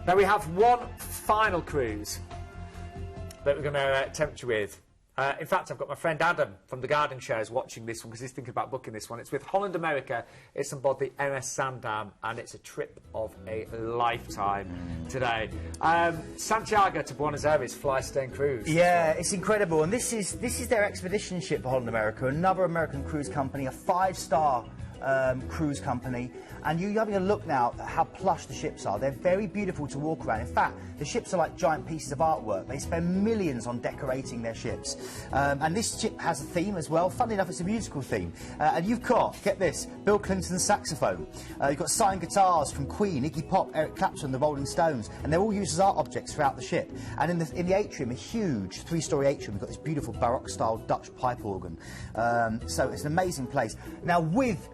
Now we have one final cruise that we're going to tempt you with. In fact, I've got my friend Adam from the Garden Shares watching this one because he's thinking about booking this one. It's with Holland America. It's on board the MS Zaandam, and it's a trip of a lifetime today. Santiago to Buenos Aires fly-staying cruise. Yeah, it's incredible. And this is their expedition ship for Holland America, another American cruise company, a 5-star cruise company. And you're having a look now at how plush the ships are. They're very beautiful to walk around. In fact, the ships are like giant pieces of artwork. They spend millions on decorating their ships. And this ship has a theme as well. Funnily enough, it's a musical theme. And you've got, get this, Bill Clinton's saxophone. You've got signed guitars from Queen, Iggy Pop, Eric Clapton, the Rolling Stones. And they're all used as art objects throughout the ship. And in the atrium, a huge 3-story atrium, we've got this beautiful Baroque-style Dutch pipe organ. So it's an amazing place. Now, with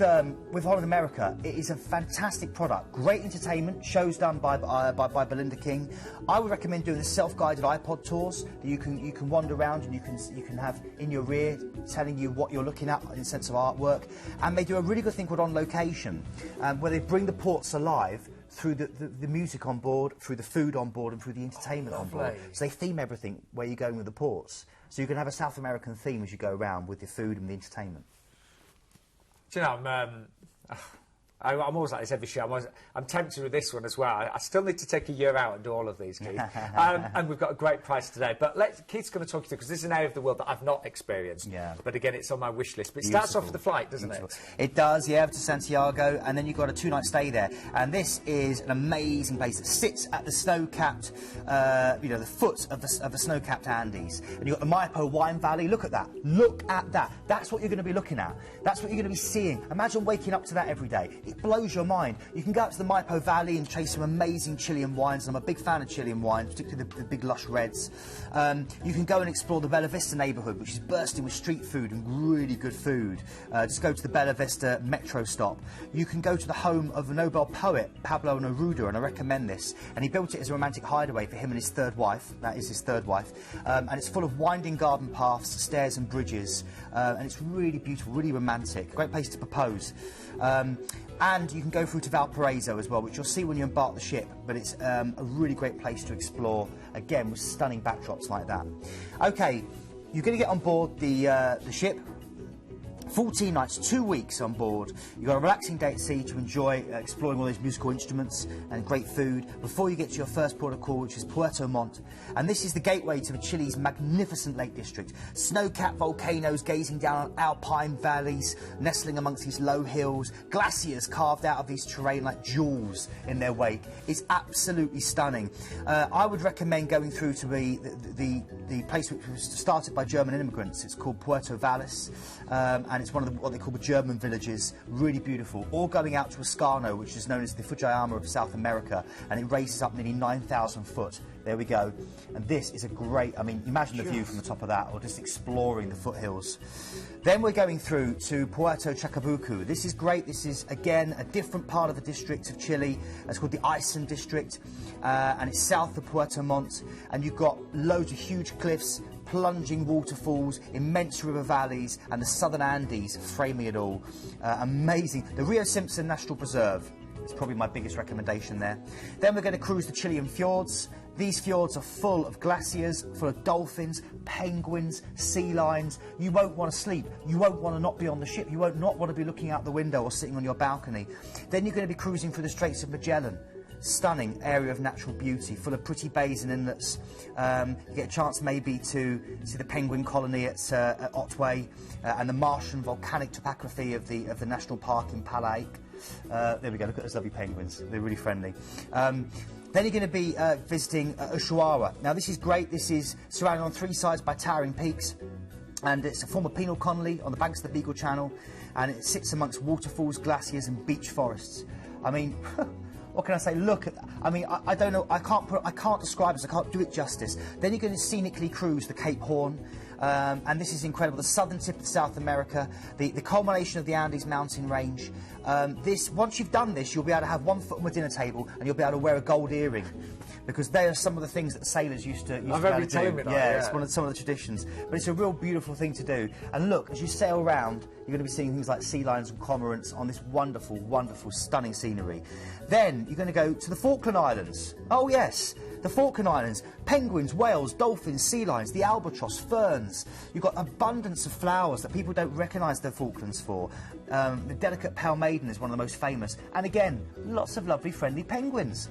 Holland America, it is a fantastic product. Great entertainment, shows done by Belinda King. I would recommend doing the self-guided iPod tours that you can wander around and you can have in your ear telling you what you're looking at in the sense of artwork. And they do a really good thing called On Location, where they bring the ports alive through the music on board, through the food on board, and through the entertainment on board. So they theme everything where you're going with the ports. So you can have a South American theme as you go around with the food and the entertainment. Do you know, I'm always like this every show. I'm tempted with this one as well. I still need to take a year out and do all of these, Keith. And we've got a great price today. But Keith's going to talk you through, because this is an area of the world that I've not experienced. Yeah. But again, it's on my wish list. But it starts off with the flight, doesn't it? It does, yeah, to Santiago, and then you've got a 2-night stay there. And this is an amazing place that sits at the snow-capped, the foot of the snow-capped Andes. And you've got the Maipo wine valley. Look at that. Look at that. That's what you're going to be looking at. That's what you're going to be seeing. Imagine waking up to that every day. It blows your mind. You can go out to the Maipo Valley and taste some amazing Chilean wines, and I'm a big fan of Chilean wines, particularly the big lush reds. You can go and explore the Bella Vista neighbourhood, which is bursting with street food and really good food. Just go to the Bella Vista metro stop. You can go to the home of a Nobel poet, Pablo Neruda, and I recommend this. And he built it as a romantic hideaway for him and his third wife. That is his third wife. And it's full of winding garden paths, stairs and bridges. And it's really beautiful, really romantic. Great place to propose. And you can go through to Valparaiso as well, which you'll see when you embark the ship, but it's a really great place to explore, again, with stunning backdrops like that. OK, you're going to get on board the ship. 14 nights, 2 weeks on board. You've got a relaxing day at sea to enjoy exploring all these musical instruments and great food before you get to your first port of call, which is Puerto Montt. And this is the gateway to Chile's magnificent Lake District. Snow-capped volcanoes gazing down on alpine valleys, nestling amongst these low hills, glaciers carved out of these terrain like jewels in their wake. It's absolutely stunning. I would recommend going through to the place which was started by German immigrants. It's called Puerto Valles, and it's one of what they call the German villages. Really beautiful. All going out to Ascano, which is known as the Fujiyama of South America, and it raises up nearly 9,000 foot. There we go. And this is a great, I mean, imagine the view from the top of that, or just exploring the foothills. Then we're going through to Puerto Chacabuco. This is great. This is, again, a different part of the district of Chile. It's called the Aysén district, and it's south of Puerto Montt. And you've got loads of huge cliffs, plunging waterfalls, immense river valleys, and the southern Andes framing it all. Amazing. The Rio Simpson National Preserve is probably my biggest recommendation there. Then we're going to cruise the Chilean fjords. These fjords are full of glaciers, full of dolphins, penguins, sea lions. You won't want to sleep. You won't want to not be on the ship. You won't not want to be looking out the window or sitting on your balcony. Then you're going to be cruising through the Straits of Magellan. Stunning area of natural beauty, full of pretty bays and inlets. You get a chance maybe to see the penguin colony at Otway, and the Martian volcanic topography of the national park in Palaik. There we go, look at those lovely penguins, they're really friendly. Then you're going to be visiting Ushuaia. Now this is great. This is surrounded on 3 sides by towering peaks, and it's a former penal colony on the banks of the Beagle Channel, and it sits amongst waterfalls, glaciers and beech forests. I mean, what can I say? Look at that. I mean, I don't know. I can't describe this. I can't do it justice. Then you're going to scenically cruise the Cape Horn, and this is incredible. The southern tip of South America, the culmination of the Andes mountain range. Once you've done this, you'll be able to have one foot on the dinner table, and you'll be able to wear a gold earring, because they are some of the things that the sailors used to be able to do. It's some of the traditions. But it's a real beautiful thing to do. And look, as you sail around, you're going to be seeing things like sea lions and cormorants on this wonderful, wonderful, stunning scenery. Then you're going to go to the Falkland Islands. Oh yes, the Falkland Islands. Penguins, whales, dolphins, sea lions, the albatross, ferns. You've got abundance of flowers that people don't recognise the Falklands for. The delicate pale maiden is one of the most famous. And again, lots of lovely, friendly penguins.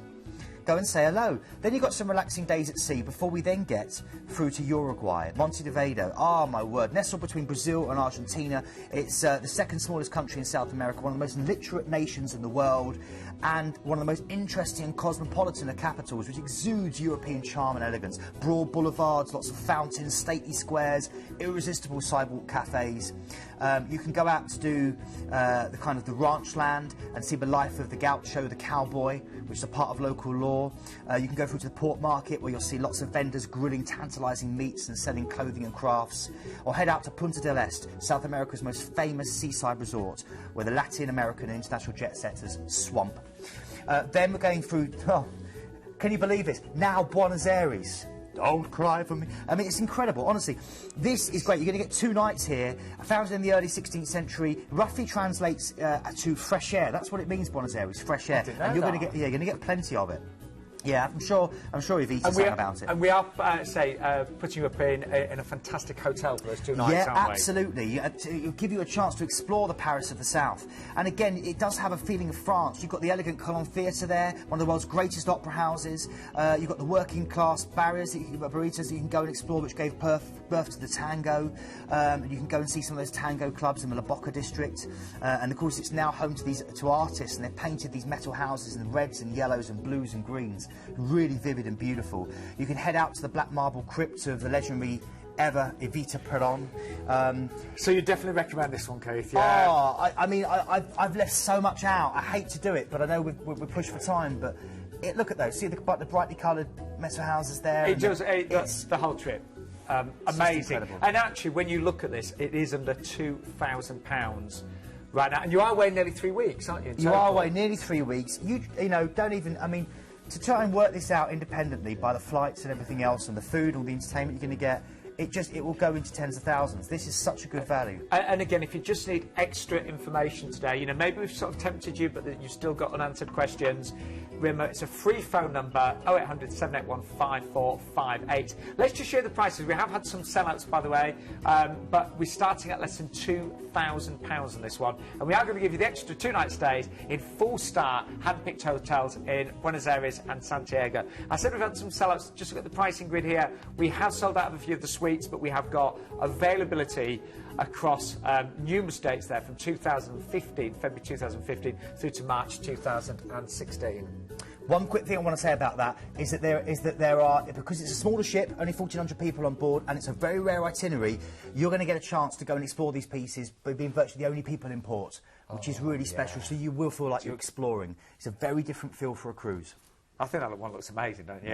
Go and say hello. Then you've got some relaxing days at sea before we then get through to Uruguay, Montevideo. Ah, my word. Nestled between Brazil and Argentina. It's the second smallest country in South America, one of the most literate nations in the world, and one of the most interesting and cosmopolitan of capitals, which exudes European charm and elegance. Broad boulevards, lots of fountains, stately squares, irresistible sidewalk cafes. You can go out to do the kind of the ranch land and see the life of the gaucho, the cowboy, which is a part of local law. You can go through to the pork market, where you'll see lots of vendors grilling tantalising meats and selling clothing and crafts. Or head out to Punta del Este, South America's most famous seaside resort, where the Latin American and international jet setters swamp. Then we're going through, oh, can you believe this? Now Buenos Aires. Don't cry for me. I mean, it's incredible, honestly. This is great. You're going to get 2 nights here. Founded in the early 16th century, roughly translates to fresh air. That's what it means, Buenos Aires, fresh air. And you're going to get plenty of it. Yeah, I'm sure you've eaten something about it. And we are, putting you up in a fantastic hotel for those 2 nights, aren't we? Absolutely. It'll give you a chance to explore the Paris of the South. And again, it does have a feeling of France. You've got the elegant Colón Theatre there, one of the world's greatest opera houses. You've got the working class barriers, burritos that you can go and explore, which gave birth to the tango. You can go and see some of those tango clubs in the La Boca district. And of course, it's now home to artists, and they've painted these metal houses in reds and yellows and blues and greens. Really vivid and beautiful. You can head out to the black marble crypt of the legendary Evita Peron. So you definitely recommend this one, Keith? Yeah. Oh, I mean, I've left so much out. I hate to do it, but I know we're pushed for time. But look at those. See the brightly coloured metal houses there. That's the whole trip. Amazing. And actually, when you look at this, it is under £2,000 right now. And you are away nearly 3 weeks, aren't you? You are away nearly 3 weeks. You know, don't even. I mean, to try and work this out independently by the flights and everything else and the food, all the entertainment you're going to get, it will go into tens of thousands. This is such a good value. And again, if you just need extra information today, you know, maybe we've sort of tempted you, but you've still got unanswered questions. Remember, it's a free phone number, 0800 781 5458. Let's just share the prices. We have had some sellouts, by the way, but we're starting at less than £2,000 on this one. And we are going to give you the extra 2-night stays in 4-star hand-picked hotels in Buenos Aires and Santiago. I said we've had some sellouts. Just look at the pricing grid here. We have sold out of a few of the suites, but we have got availability across numerous dates there from February 2015 through to March 2016. One quick thing I want to say about that is that there are, because it's a smaller ship, only 1,400 people on board, and it's a very rare itinerary, you're going to get a chance to go and explore these pieces by being virtually the only people in port, which is really special, so you will feel like you're exploring. It's a very different feel for a cruise. I think that one looks amazing, don't you?